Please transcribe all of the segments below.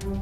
నమస్తే.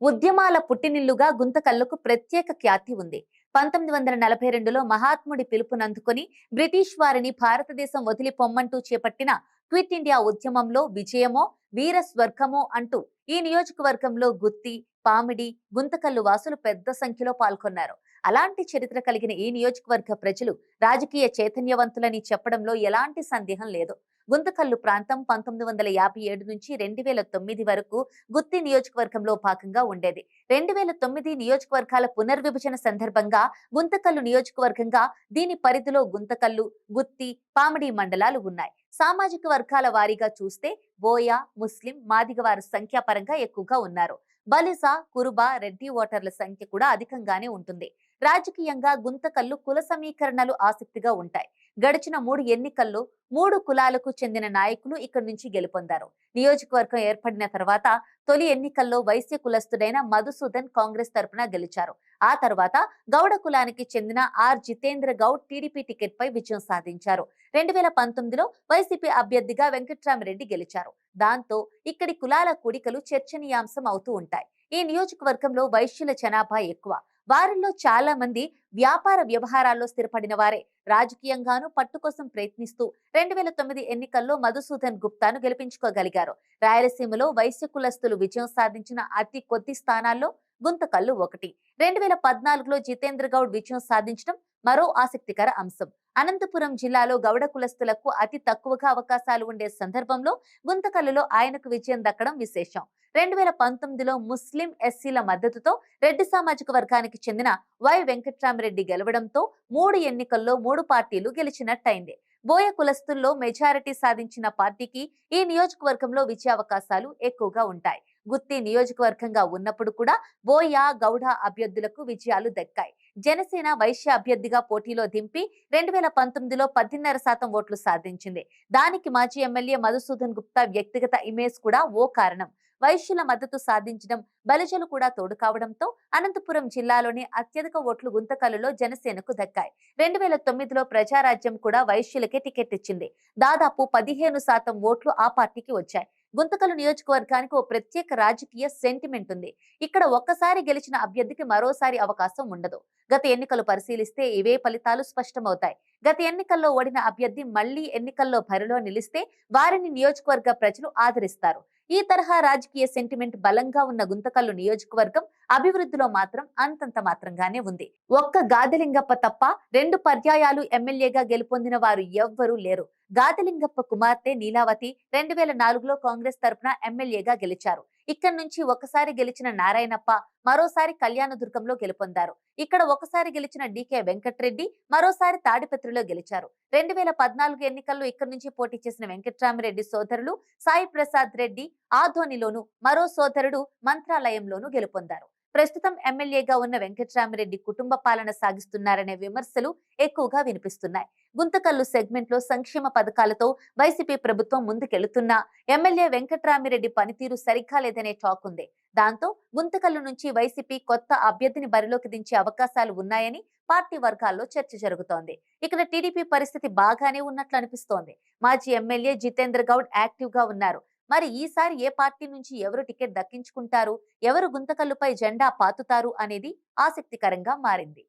ఉద్యమాల పుట్టినిల్లుగా గుంతకల్లుకు ప్రత్యేక ఖ్యాతి ఉంది. 1942లో మహాత్ముడి పిలుపునందుకొని బ్రిటిష్ వారిని భారతదేశం వదిలి పొమ్మంటూ చేపట్టిన క్విట్ ఇండియా ఉద్యమంలో విజయమో, వీర స్వర్గమో అంటూ ఈ నియోజకవర్గంలో గుత్తి, పామిడి, గుంతకల్లు వాసులు పెద్ద సంఖ్యలో పాల్గొన్నారు. అలాంటి చరిత్ర కలిగిన ఈ నియోజకవర్గ ప్రజలు రాజకీయ చైతన్యవంతులని చెప్పడంలో ఎలాంటి సందేహం లేదు. గుంతకల్లు ప్రాంతం 1957 నుంచి 2009 వరకు గుత్తి నియోజకవర్గంలో భాగంగా ఉండేది. 2009 నియోజకవర్గాల పునర్విభజన సందర్భంగా గుంతకల్లు నియోజకవర్గంగా దీని పరిధిలో గుంతకల్లు, గుత్తి, పామిడి మండలాలు ఉన్నాయి. సామాజిక వర్గాల వారీగా చూస్తే బోయ, ముస్లిం, మాదిగ వారి సంఖ్యాపరంగా ఎక్కువగా ఉన్నారు. బలిజ, కురుబ, రెడ్డి ఓటర్ల సంఖ్య కూడా అధికంగానే ఉంటుంది. రాజకీయంగా గుంతకల్లు కుల సమీకరణలు ఆసక్తిగా ఉంటాయి. గడిచిన 3 ఎన్నికల్లో 3 కులాలకు చెందిన నాయకులు ఇక్కడి నుంచి గెలుపొందారు. నియోజకవర్గం ఏర్పడిన తర్వాత తొలి ఎన్నికల్లో వైశ్య కులస్తుడైన మధుసూదన్ కాంగ్రెస్ తరపున గెలిచారు. ఆ తర్వాత గౌడ కులానికి చెందిన R Jitendra Goud TDP ticket పై విజయం సాధించారు. 2019లో వైసీపీ అభ్యర్థిగా వెంకట్రామిరెడ్డి గెలిచారు. దాంతో ఇక్కడి కులాల కూడికలు చర్చనీయాంశం అవుతూ ఉంటాయి. ఈ నియోజకవర్గంలో వైశ్యుల జనాభా ఎక్కువ. వారిలో చాలా మంది వ్యాపార వ్యవహారాల్లో స్థిరపడిన వారే. రాజకీయంగానూ పట్టు కోసం ప్రయత్నిస్తూ 2009 ఎన్నికల్లో మధుసూదన్ గుప్తాను గెలిపించుకోగలిగారు. రాయలసీమలో వైశ్య కులస్తులు విజయం సాధించిన అతి కొద్ది స్థానాల్లో గుంతకల్లు ఒకటి. 2014లో జితేంద్ర గౌడ్ విజయం సాధించడం మరో ఆసక్తికర అంశం. అనంతపురం జిల్లాలో గౌడ కులస్తులకు అతి తక్కువగా అవకాశాలు ఉండే సందర్భంలో గుంతకల్లులో ఆయనకు విజయం దక్కడం విశేషం. 2019లో ముస్లిం, ఎస్సీల మద్దతుతో రెడ్డి సామాజిక వర్గానికి చెందిన వై వెంకట్రామిరెడ్డి గెలవడంతో 3 ఎన్నికల్లో 3 పార్టీలు గెలిచినట్టయింది. బోయ కులస్తుల్లో మెజారిటీ సాధించిన పార్టీకి ఈ నియోజకవర్గంలో విజయావకాశాలు ఎక్కువగా ఉంటాయి. గుత్తి నియోజకవర్గంగా ఉన్నప్పుడు కూడా బోయ, గౌడ అభ్యర్థులకు విజయాలు దక్కాయి. జనసేన వైశ్య అభ్యర్థిగా పోటీలో దింపి 2019లో 10.5% ఓట్లు సాధించింది. దానికి మాజీ ఎమ్మెల్యే మధుసూదన్ గుప్తా వ్యక్తిగత ఇమేజ్ కూడా ఓ కారణం. వైశ్యుల మద్దతు సాధించడం, బలిజలు కూడా తోడు కావడంతో అనంతపురం జిల్లాలోని అత్యధిక ఓట్లు గుంతకల్లులో జనసేనకు దక్కాయి. 2009లో ప్రజారాజ్యం కూడా వైశ్యులకే టికెట్ ఇచ్చింది. దాదాపు 15% ఓట్లు ఆ పార్టీకి వచ్చాయి. గుంతకల్లు నియోజకవర్గానికి ఓ ప్రత్యేక రాజకీయ సెంటిమెంట్ ఉంది. ఇక్కడ ఒక్కసారి గెలిచిన అభ్యర్థికి మరోసారి అవకాశం ఉండదు. గత ఎన్నికలు పరిశీలిస్తే ఇవే ఫలితాలు స్పష్టమవుతాయి. గత ఎన్నికల్లో ఓడిన అభ్యర్థి మళ్లీ ఎన్నికల్లో బరిలో నిలిస్తే వారిని నియోజకవర్గ ప్రజలు ఆదరిస్తారు. ఈ తరహా రాజకీయ సెంటిమెంట్ బలంగా ఉన్న గుంతకల్లు నియోజకవర్గం అభివృద్ధిలో మాత్రం అంతంత మాత్రంగానే ఉంది. ఒక్క గాదిలింగప్ప తప్ప 2 పర్యాయాలు ఎమ్మెల్యేగా గెలుపొందిన వారు ఎవ్వరూ లేరు. గాదిలింగప్ప కుమార్తె నీలావతి 2004లో కాంగ్రెస్ తరపున ఎమ్మెల్యేగా గెలిచారు. ఇక్కడి నుంచి ఒకసారి గెలిచిన నారాయణప్ప మరోసారి కళ్యాణదుర్గంలో గెలుపొందారు. ఇక్కడ ఒకసారి గెలిచిన డికే వెంకట్రెడ్డి మరోసారి తాడిపత్రిలో గెలిచారు. 2014 ఎన్నికల్లో ఇక్కడి నుంచి పోటీ చేసిన వెంకట్రామిరెడ్డి సోదరులు సాయి ప్రసాద్ రెడ్డి ఆధోనిలోను, మరో సోదరుడు మంత్రాలయంలోను గెలుపొందారు. ప్రస్తుతం ఎమ్మెల్యేగా ఉన్న వెంకట్రామిరెడ్డి కుటుంబ పాలన సాగిస్తున్నారనే విమర్శలు ఎక్కువగా వినిపిస్తున్నాయి. గుంతకల్లు సెగ్మెంట్ లో సంక్షేమ పథకాలతో వైసీపీ ప్రభుత్వం ముందుకెళ్తున్నా ఎమ్మెల్యే వెంకట్రామిరెడ్డి పనితీరు సరిగ్గా లేదనే టాక్ ఉంది. దాంతో గుంతకల్లు నుంచి వైసీపీ కొత్త అభ్యర్థిని బరిలోకి దించే అవకాశాలు ఉన్నాయని పార్టీ వర్గాల్లో చర్చ జరుగుతోంది. ఇక్కడ టీడీపీ పరిస్థితి బాగానే ఉన్నట్లు అనిపిస్తోంది. మాజీ ఎమ్మెల్యే జితేంద్ర గౌడ్ యాక్టివ్ గా ఉన్నారు. మరి ఈసారి ఏ పార్టీ నుంచి ఎవరు టికెట్ దక్కించుకుంటారు, ఎవరు గుంతకల్లుపై జెండా పాతుతారు అనేది ఆసక్తికరంగా మారింది.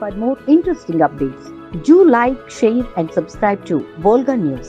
For more interesting updates, do like, share and subscribe to Volga News.